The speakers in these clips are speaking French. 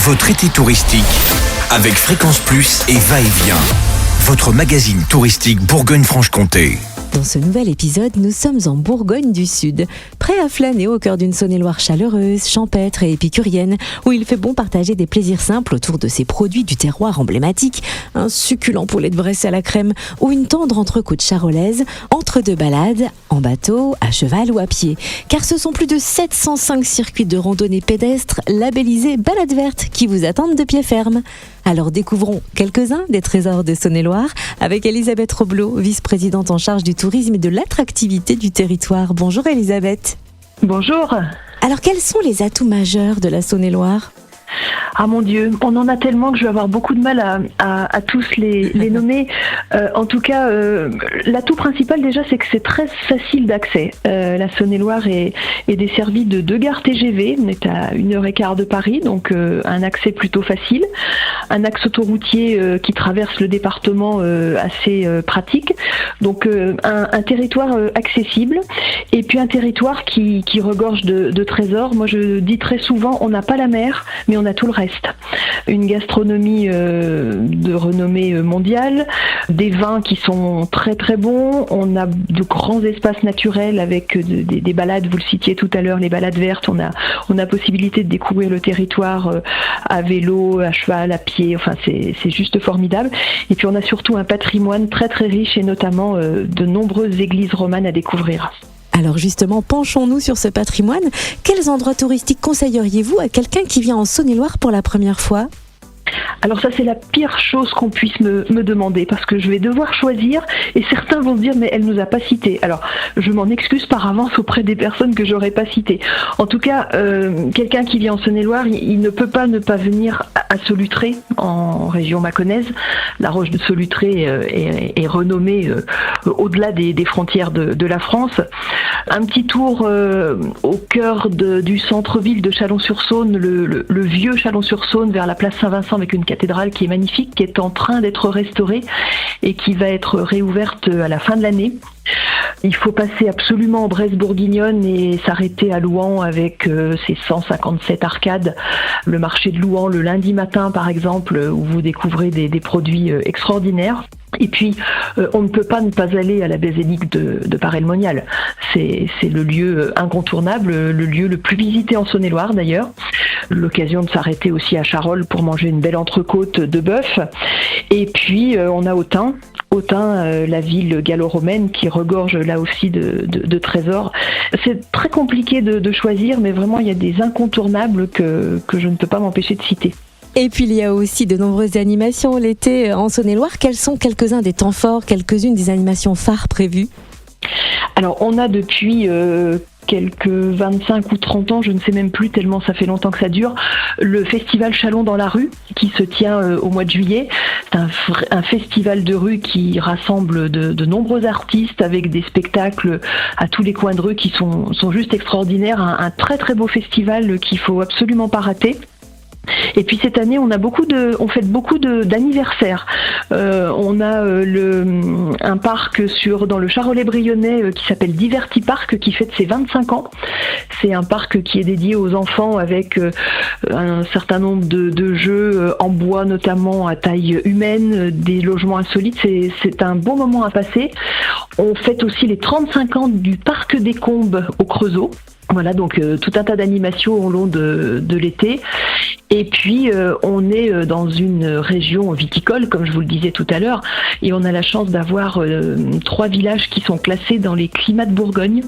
Votre été touristique avec Fréquence Plus et Va-et-Vient. Votre magazine touristique Bourgogne-Franche-Comté. Dans ce nouvel épisode, nous sommes en Bourgogne du Sud, prêts à flâner au cœur d'une Saône-et-Loire chaleureuse, champêtre et épicurienne, où il fait bon partager des plaisirs simples autour de ces produits du terroir emblématique, un succulent poulet de Bresse à la crème ou une tendre entrecôte charolaise, entre deux balades, en bateau, à cheval ou à pied. Car ce sont plus de 705 circuits de randonnée pédestre labellisés Balades Vertes qui vous attendent de pied ferme. Alors découvrons quelques-uns des trésors de Saône-et-Loire avec Elisabeth Roblot, vice-présidente en charge du tourisme et de l'attractivité du territoire. Bonjour Elisabeth. Bonjour. Alors quels sont les atouts majeurs de la Saône-et-Loire ? Ah mon Dieu, on en a tellement que je vais avoir beaucoup de mal à tous les nommer. En tout cas, l'atout principal déjà, c'est que c'est très facile d'accès. La Saône-et-Loire est desservie de 2 gares TGV. On est à 1h15 de Paris, donc un accès plutôt facile. Un axe autoroutier qui traverse le département assez pratique. Donc un territoire accessible et puis un territoire qui regorge de trésors. Moi je dis très souvent, on n'a pas la mer, mais on a tout le reste. Une gastronomie de renommée mondiale, des vins qui sont très très bons, on a de grands espaces naturels avec des balades, vous le citiez tout à l'heure, les balades vertes, on a possibilité de découvrir le territoire à vélo, à cheval, à pied, enfin c'est juste formidable. Et puis on a surtout un patrimoine très très riche et notamment de nombreuses églises romanes à découvrir. Alors justement, penchons-nous sur ce patrimoine. Quels endroits touristiques conseilleriez-vous à quelqu'un qui vient en Saône-et-Loire pour la première fois ? Alors ça c'est la pire chose qu'on puisse me demander parce que je vais devoir choisir et certains vont se dire mais elle nous a pas cité. Alors je m'en excuse par avance auprès des personnes que j'aurais pas citées. En tout cas, quelqu'un qui vient en Saône-et-Loire, il ne peut pas ne pas venir à Solutré en région mâconnaise. La roche de Solutré est renommée au-delà des frontières de la France. Un petit tour au cœur du centre-ville de Chalon-sur-Saône, le vieux Chalon-sur-Saône vers la place Saint-Vincent avec une cathédrale qui est magnifique, qui est en train d'être restaurée et qui va être réouverte à la fin de l'année. Il faut passer absolument en Bresse bourguignonne et s'arrêter à Louhans avec ses 157 arcades. Le marché de Louhans le lundi matin par exemple où vous découvrez des produits extraordinaires. Et puis, on ne peut pas ne pas aller à la basilique de Paray-le-Monial. C'est le lieu incontournable, le lieu le plus visité en Saône-et-Loire d'ailleurs. L'occasion de s'arrêter aussi à Charolles pour manger une belle entrecôte de bœuf. Et puis, on a Autun, la ville gallo-romaine qui regorge là aussi de trésors. C'est très compliqué de choisir, mais vraiment, il y a des incontournables que je ne peux pas m'empêcher de citer. Et puis il y a aussi de nombreuses animations l'été en Saône-et-Loire. Quels sont quelques-uns des temps forts, quelques-unes des animations phares prévues ? Alors on a depuis quelques 25 ou 30 ans, je ne sais même plus tellement ça fait longtemps que ça dure, le festival Chalon dans la rue qui se tient au mois de juillet. C'est un festival de rue qui rassemble de nombreux artistes avec des spectacles à tous les coins de rue qui sont juste extraordinaires. Un très très beau festival qu'il faut absolument pas rater. Et puis cette année, on fête beaucoup d'anniversaires. On a un parc dans le Charolais-Brionnais qui s'appelle Diverti-Parc qui fête ses 25 ans. C'est un parc qui est dédié aux enfants avec un certain nombre de jeux en bois notamment à taille humaine, des logements insolites. C'est un bon moment à passer. On fête aussi les 35 ans du Parc des Combes au Creusot. Voilà, donc tout un tas d'animations au long de l'été. Et puis, on est dans une région viticole, comme je vous le disais tout à l'heure, et on a la chance d'avoir 3 villages qui sont classés dans les climats de Bourgogne.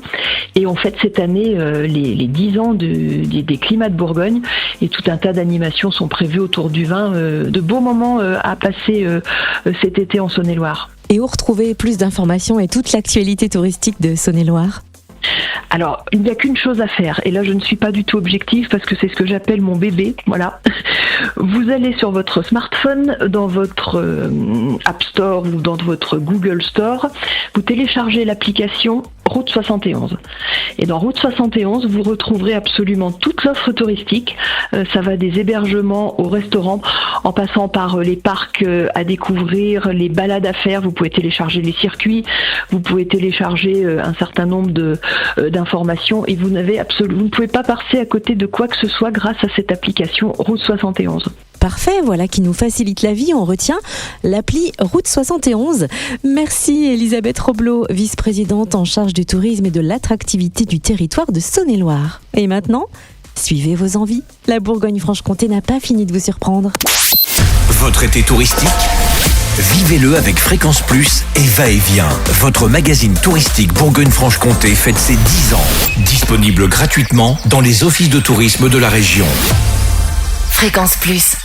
Et on fête cette année les 10 ans des climats de Bourgogne, et tout un tas d'animations sont prévues autour du vin. De beaux moments à passer cet été en Saône-et-Loire. Et où retrouver plus d'informations et toute l'actualité touristique de Saône-et-Loire ? Alors, il n'y a qu'une chose à faire, et là je ne suis pas du tout objective parce que c'est ce que j'appelle mon bébé, voilà. Vous allez sur votre smartphone, dans votre App Store ou dans votre Google Store, vous téléchargez l'application Route 71. Et dans Route 71, vous retrouverez absolument toute l'offre touristique. Ça va des hébergements au restaurant, en passant par les parcs à découvrir, les balades à faire. Vous pouvez télécharger les circuits, vous pouvez télécharger un certain nombre d'informations et vous ne pouvez pas passer à côté de quoi que ce soit grâce à cette application Route 71. Parfait, voilà qui nous facilite la vie. On retient l'appli Route 71. Merci Elisabeth Roblot, vice-présidente en charge du tourisme et de l'attractivité du territoire de Saône-et-Loire. Et maintenant, suivez vos envies. La Bourgogne-Franche-Comté n'a pas fini de vous surprendre. Votre été touristique ? Vivez-le avec Fréquence Plus et Va-et-Vient. Votre magazine touristique Bourgogne-Franche-Comté fête ses 10 ans. Disponible gratuitement dans les offices de tourisme de la région. Fréquence Plus.